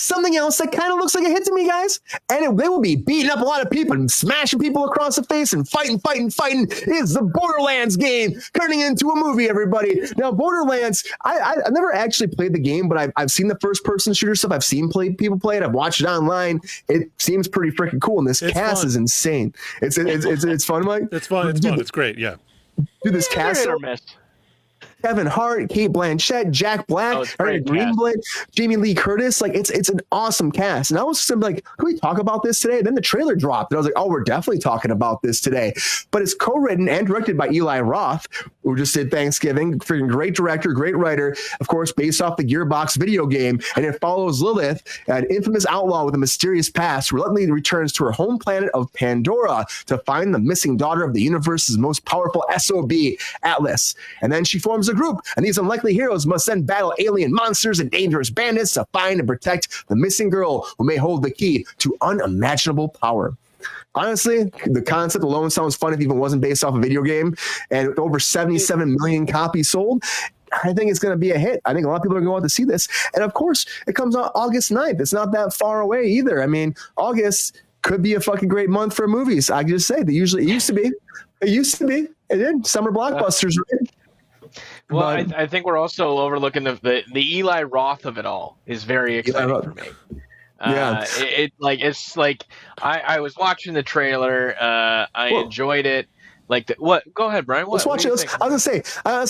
something else that kind of looks like a hit to me, guys. And they will be beating up a lot of people and smashing people across the face and fighting. Is the Borderlands game turning into a movie, everybody? Now, Borderlands, I've never actually played the game, but I've seen the first-person shooter stuff. I've seen people play it. I've watched it online. It seems pretty freaking cool, and this cast is insane. It's fun, Mike? It's fun. It's great, yeah. Dude, this cast... Kevin Hart, Kate Blanchett, Jack Black, Greenblatt, Jamie Lee Curtis. Like it's an awesome cast. And I was just like, can we talk about this today? And then the trailer dropped. And I was like, oh, we're definitely talking about this today. But it's co-written and directed by Eli Roth, who just did Thanksgiving. Freaking great director, great writer. Of course, based off the Gearbox video game. And it follows Lilith, an infamous outlaw with a mysterious past, who reluctantly returns to her home planet of Pandora to find the missing daughter of the universe's most powerful SOB, Atlas. And then she forms a group, and these unlikely heroes must then battle alien monsters and dangerous bandits to find and protect the missing girl who may hold the key to unimaginable power. Honestly, the concept alone sounds fun if it even wasn't based off a video game, and with over 77 million copies sold, I think it's going to be a hit. I think a lot of people are going to want to see this. And of course, it comes out August 9th. It's not that far away either. I mean, August could be a fucking great month for movies. I can just say, it used to be. It did. Summer blockbusters, right? Well, I think we're also overlooking the Eli Roth of it all is very exciting for me. Yeah, I was watching the trailer. I enjoyed it. What? Go ahead, Brian. Let's watch it. I was gonna say. Okay. I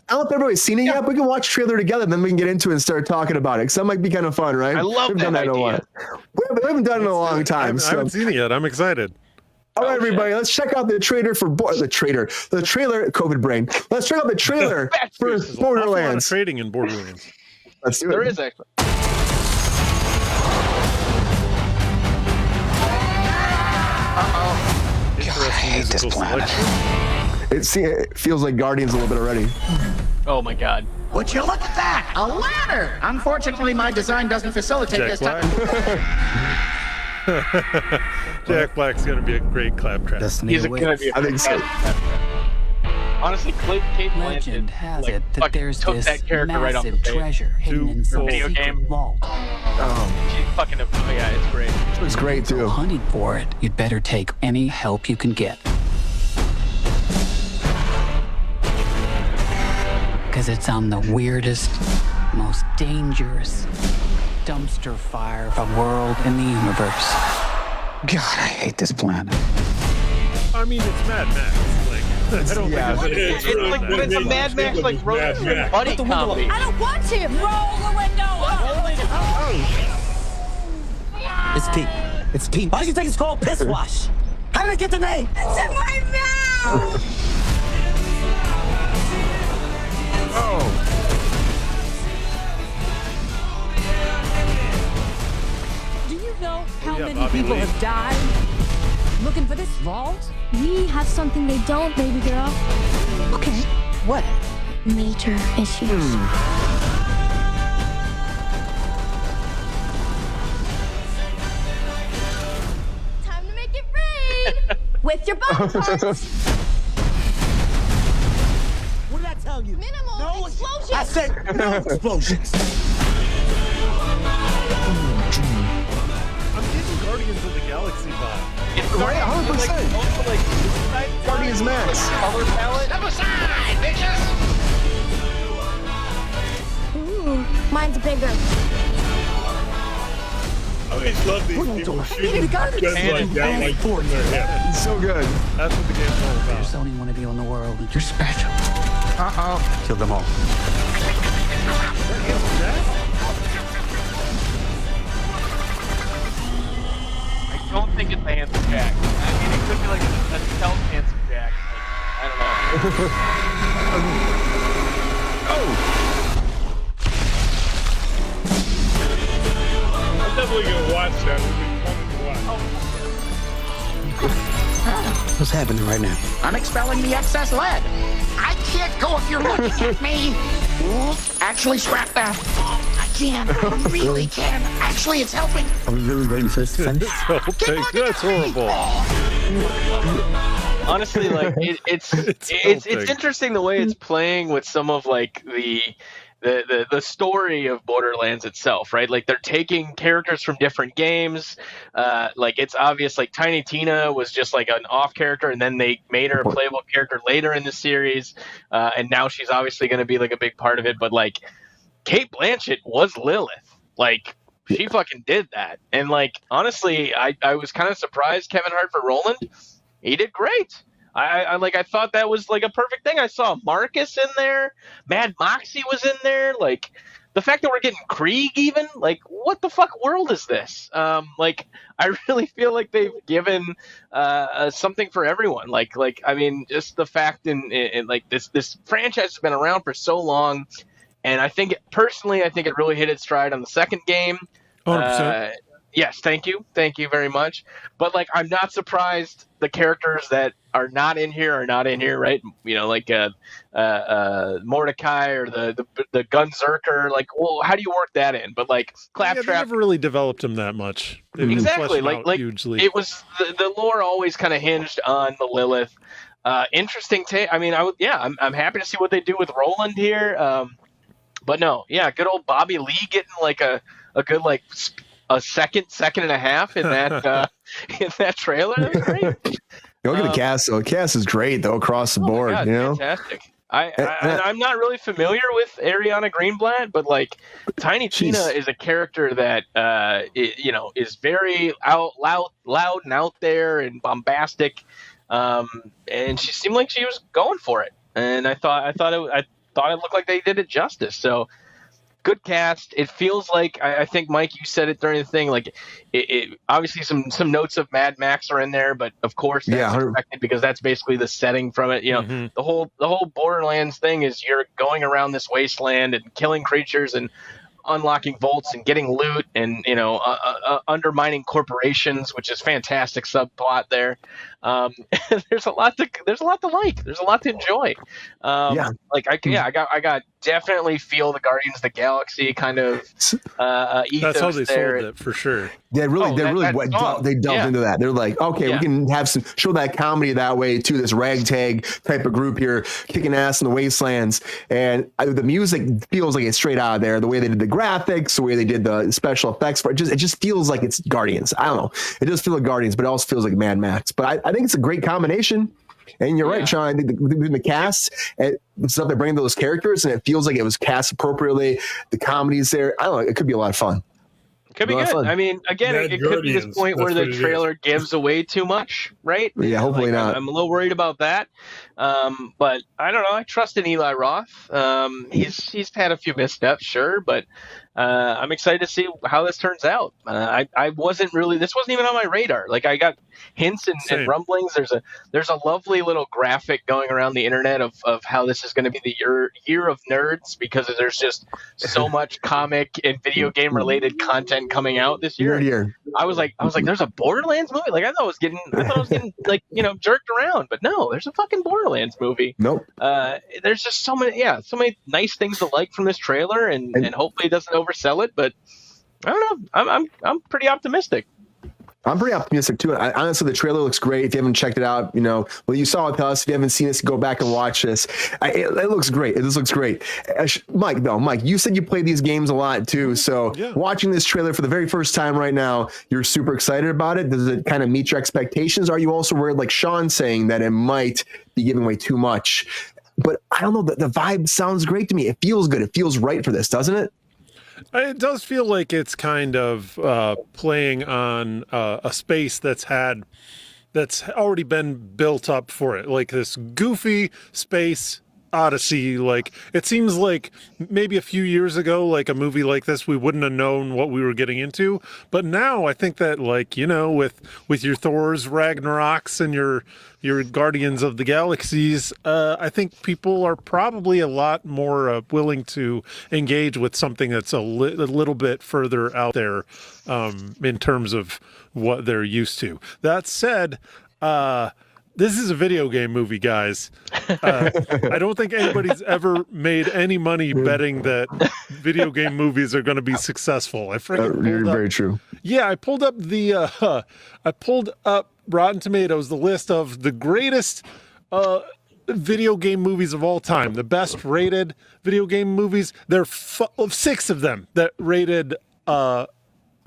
don't know if everybody's seen it yet. But we can watch the trailer together, and then we can get into it and start talking about it. Because that might be kind of fun, right? I love that idea. We haven't done it in a long time. I haven't seen it yet. I'm excited. All right, everybody, let's check out the trailer for the trailer, COVID brain. Let's check out the trailer for Borderlands. Trading in Borderlands. Let's do it. There is actually. God, I hate this planet. It feels like Guardians a little bit already. Oh my God. Would you look at that? A ladder! Unfortunately, my design doesn't facilitate this type Jack Black's gonna be a great claptrap. He's gonna be. I think so. Honestly, Kate Legend has it that there's took this that character right off the massive page. treasure hidden in some Video secret game. vault. She's fucking. Yeah, it's great. It's great too. Hunting for it, you'd better take any help you can get. Because it's on the weirdest, most dangerous dumpster fire of a world in the universe. God, I hate this planet. I mean, it's Mad Max. I don't think it's a Mad Max road buddy comedy. I don't want to. Roll the window up. It's Pete. It's Pete. Why do you think it's called Piss Wash? How did it get the name? It's in my mouth. Oh. Do you know how many people have died looking for this vault? We have something they don't, baby girl. Okay. What? Major issues. Time to make it rain with your body parts. What did I tell you? Minimal explosions. I said no explosions. I'm getting Guardians of the Galaxy vibe. It's Right, 100%. Also Guardians Max. Color palette. Step aside, bitches! Ooh, mine's bigger. I always love these people shooting guns like that, like from their hip. It's so good. That's what the game's all about. There's only one of you in the world, and you're special. Kill them all. I don't think it's a handsome Jack. I mean, it could be like a stealth handsome Jack. I don't know. I'm definitely gonna watch that. What's happening right now? I'm expelling the excess lead. I can't go if you're looking at me. Actually, scrap that. I can. I really can. Actually, it's helping. Are we really ready for this to finish? That's horrible. Honestly, like it's interesting the way it's playing with some of like the story of Borderlands itself, right? Like they're taking characters from different games. Like it's obvious, like Tiny Tina was just like an off character, and then they made her a playable character later in the series, and now she's obviously going to be like a big part of it. But like Kate Blanchett was Lilith, like she fucking did that, and like honestly, I was kind of surprised Kevin Hart for Roland. He did great. I thought that was like a perfect thing. I saw Marcus in there. Mad Moxie was in there. Like the fact that we're getting Krieg even, like what the fuck world is this? Like I really feel like they've given something for everyone. Like I mean, just the fact in like this franchise has been around for so long, and I think personally, I think it really hit its stride on the second game. 100%. Yes, thank you very much. But like, I'm not surprised the characters that are not in here are not in here, right? You know, like Mordecai or the Gunzerker. Like, well, how do you work that in? But like, Claptrap, they never really developed him that much. Exactly, like hugely. It was the lore always kind of hinged on the Lilith. Interesting take. I mean, I'm happy to see what they do with Roland here. But no, yeah, good old Bobby Lee getting like a good like. A second and a half in that in that trailer. That was great. Look at the cast. So the cast is great though across the board. God, you know, fantastic. I'm not really familiar with Ariana Greenblatt, but like Tiny Tina is a character that is very loud and out there and bombastic, and she seemed like she was going for it. And I thought it looked like they did it justice. So. Good cast. It feels like I think Mike, you said it during the thing. Like it obviously some notes of Mad Max are in there, but of course that's expected because that's basically the setting from it. You know, the whole Borderlands thing is you're going around this wasteland and killing creatures and unlocking vaults and getting loot and undermining corporations, which is fantastic subplot there. There's a lot to like. There's a lot to enjoy. I got definitely feel the Guardians of the Galaxy kind of ethos. That's how they there. sold it for sure. They delved into that. They're like, okay, we can have show that comedy that way to this ragtag type of group here, kicking ass in the wastelands. And the music feels like it's straight out of there. The way they did the graphics, the way they did the special effects, it just feels like it's Guardians. I don't know. It does feel like Guardians, but it also feels like Mad Max. But I think it's a great combination. And you're right, Sean. I think the cast and the stuff they bring to those characters, and it feels like it was cast appropriately. The comedy's there. I don't know. It could be a lot of fun. Could be good. I mean, again, it could be this point where the trailer gives away too much, right? Yeah, hopefully not. I'm a little worried about that. But I don't know. I trust in Eli Roth. He's had a few missteps, sure, but I'm excited to see how this turns out. This wasn't even on my radar. Like I got hints and rumblings. There's a lovely little graphic going around the internet of how this is going to be the year of nerds because there's just so much comic and video game related content coming out this year. I was like, there's a Borderlands movie. Like I thought I was getting like jerked around, but no, there's a fucking Borderlands movie. Nope. There's just so many nice things to like from this trailer, and hopefully it doesn't oversell it. But I don't know. I'm pretty optimistic. I'm pretty optimistic too. Honestly, the trailer looks great. If you haven't checked it out, you saw it with us. If you haven't seen this, go back and watch this. It looks great. This looks great. Mike, you said you play these games a lot too. So watching this trailer for the very first time right now, you're super excited about it. Does it kind of meet your expectations? Are you also worried, like Sean saying, that it might be giving away too much? But I don't know. The vibe sounds great to me. It feels good. It feels right for this, doesn't it? It does feel like it's kind of playing on a space that's already been built up for it, like this goofy space odyssey. Like it seems like maybe a few years ago, like a movie like this, we wouldn't have known what we were getting into. But now I think that, like, with your Thors, Ragnaroks, and your Guardians of the Galaxies, I think people are probably a lot more willing to engage with something that's a little bit further out there in terms of what they're used to. That said, this is a video game movie, guys. I don't think anybody's ever made any money betting that video game movies are going to be successful. Very true. Yeah, I pulled up Rotten Tomatoes, the list of the greatest video game movies of all time, the best rated video game movies. There are 6 of them that rated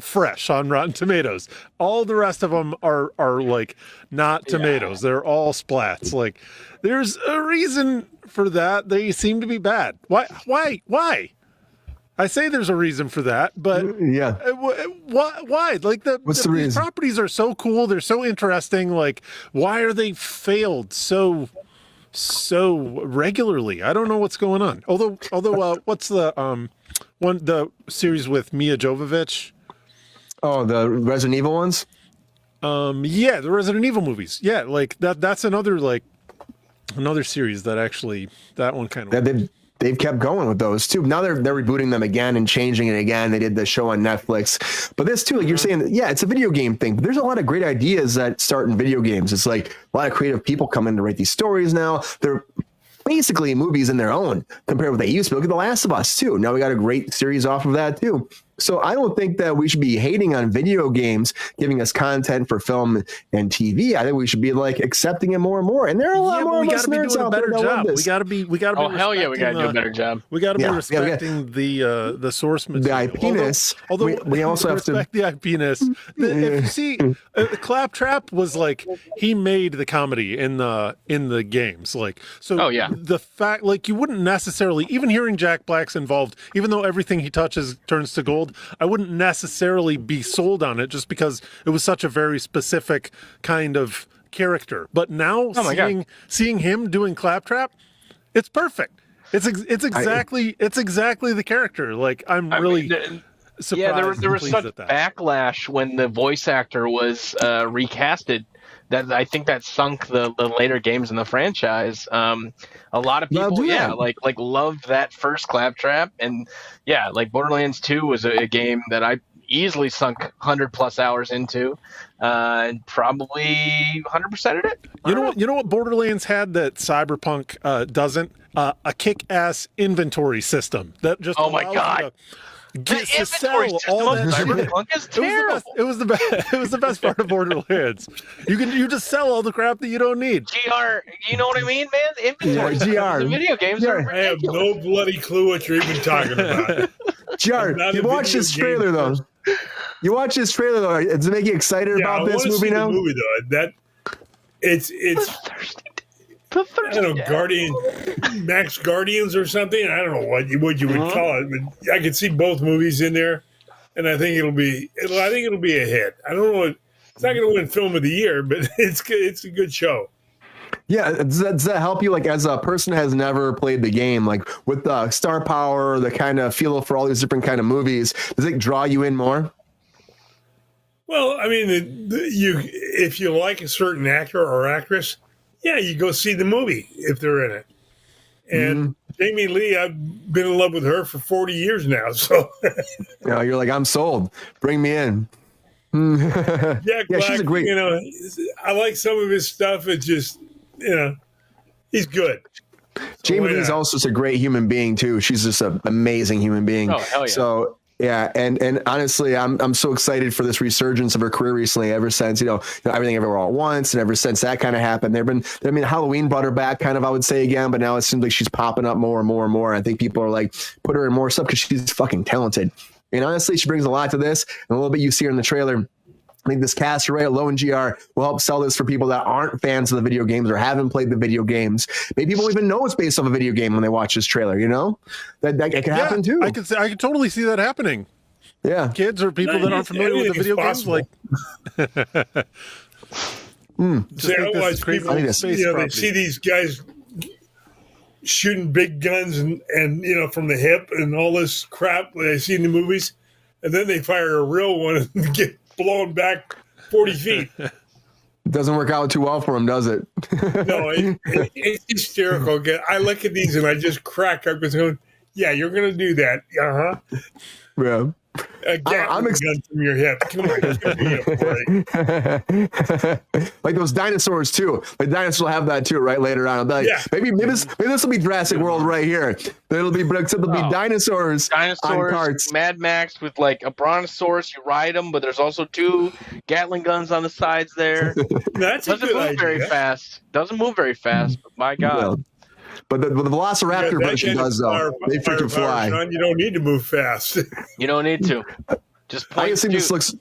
fresh on Rotten Tomatoes. All the rest of them are like not tomatoes. They're all splats. Like, there's a reason for that. They seem to be bad. Why? I say there's a reason for that, but why? Like these properties are so cool. They're so interesting. Like, why are they failed so regularly? I don't know what's going on. Although what's the series with Mia Jovovich? Oh, the Resident Evil ones? Yeah, the Resident Evil movies. Yeah, like that's another series that actually, that one kind of they've kept going with those too. Now they're rebooting them again and changing it again. They did the show on Netflix. But this too, like you're saying, yeah, it's a video game thing. But there's a lot of great ideas that start in video games. It's like a lot of creative people come in to write these stories now. They're basically movies in their own compared to what they used to be. Look at The Last of Us too. Now we got a great series off of that too. So I don't think that we should be hating on video games giving us content for film and TV. I think we should be like accepting it more and more. And there are a lot more of us nerds out there that love this. We got to be. Oh hell yeah, we got to do a better job. We got to be respecting the source material. The IP-ness. Although we also have to respect the IP-ness. If you see, Claptrap was like, he made the comedy in the games. Like, so. Oh yeah. The fact, like, you wouldn't necessarily, even hearing Jack Black's involved, even though everything he touches turns to gold, I wouldn't necessarily be sold on it just because it was such a very specific kind of character. But now seeing him doing Claptrap, it's perfect. It's exactly the character. Like, I'm really surprised. Yeah, there was such at that. backlash when the voice actor was recasted that I think that sunk the later games in the franchise. A lot of people, like loved that first Claptrap, and like Borderlands 2 was a game that I easily sunk 100+ hours into, and probably 100%ed it. You know what Borderlands had that Cyberpunk doesn't? A kick-ass inventory system that just The inventory system all of Cyberpunk is terrible. It was the best part of Borderlands. You just sell all the crap that you don't need. GR, you know what I mean, man? The inventory systems in video games are ridiculous. I have no bloody clue what you're even talking about. GR, you watch this trailer though. You watch this trailer though. Does it make you excited about this movie now? The movie though, it's I don't know, Max Guardians or something. I don't know what you would call it, but I could see both movies in there, and I think it'll be a hit. I don't know. It's not going to win Film of the Year, but it's a good show. Yeah, does that help you? Like, as a person who has never played the game, like with the star power, the kind of feel for all these different kind of movies, does it draw you in more? Well, I mean, if you like a certain actor or actress, yeah, you go see the movie if they're in it. And Jamie Lee, I've been in love with her for 40 years now. So you're like, I'm sold. Bring me in. Jack Black, she's a great. I like some of his stuff. It's just, he's good. Jamie Lee's also just a great human being too. She's just an amazing human being. Oh hell yeah. So. Yeah, and honestly, I'm so excited for this resurgence of her career recently. Ever since Everything Everywhere All at Once, and ever since that kind of happened, Halloween brought her back, kind of, I would say, again. But now it seems like she's popping up more and more and more. I think people are like, put her in more stuff because she's fucking talented. And honestly, she brings a lot to this. And a little bit you see her in the trailer. I think this cast array alone, GR, will help sell this for people that aren't fans of the video games or haven't played the video games. Maybe people even know it's based off a video game when they watch this trailer. That can happen too. I could totally see that happening. Yeah, kids or people that aren't familiar with the video games, like. People, they see these guys shooting big guns and from the hip and all this crap that I see in the movies, and then they fire a real one and get blown back 40 feet. It doesn't work out too well for him, does it? No, it's hysterical. I look at these and I just crack up because going, yeah, you're going to do that. Uh-huh. Yeah. A gun from your hip. Come on, give me a break. Like those dinosaurs too. Like dinosaurs will have that too, right? Later on, I'll be like, maybe this will be Jurassic World right here. It'll be dinosaurs on carts. Mad Max with like a brontosaurus. You ride them, but there's also 2 Gatling guns on the sides there. That's Doesn't a good move idea. very fast. Doesn't move very fast. But my God. Yeah. But the Velociraptor version does though. They freaking fly. You don't need to move fast. You don't need to. Just point. I just think this looks.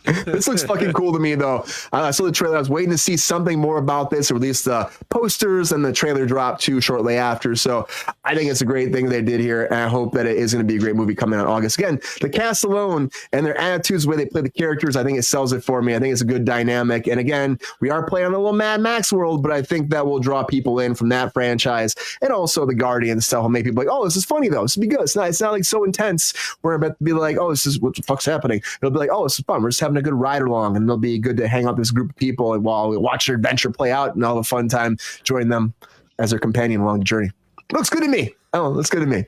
This looks fucking cool to me, though. I saw the trailer. I was waiting to see something more about this. Or at least the posters, and the trailer dropped too shortly after. So I think it's a great thing they did here, and I hope that it is going to be a great movie coming out in August. Again, the cast alone and their attitudes, the way they play the characters, I think it sells it for me. I think it's a good dynamic. And again, we are playing on a little Mad Max world, but I think that will draw people in from that franchise, and also the Guardians stuff will make people like, oh, this is funny though. This will be good. It's not like so intense where I'm about to be like, oh, this is what the fuck's happening. It'll be like, oh, this is fun. We're just having a good ride along, and it'll be good to hang out with this group of people and while we watch their adventure play out, and all the fun time join them as their companion along the journey. Looks good to me. Oh, looks good to me.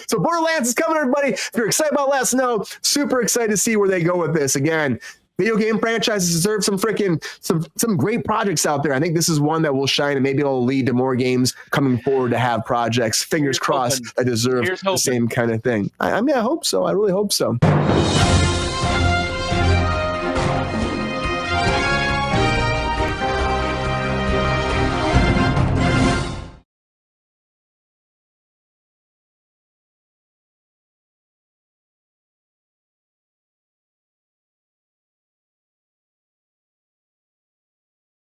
So Borderlands is coming, everybody. If you're excited about it, let us know. Super excited to see where they go with this. Again, video game franchises deserve some great projects out there. I think this is one that will shine, and maybe it'll lead to more games coming forward to have projects. Fingers crossed, that deserve the same kind of thing. I mean, I hope so. I really hope so.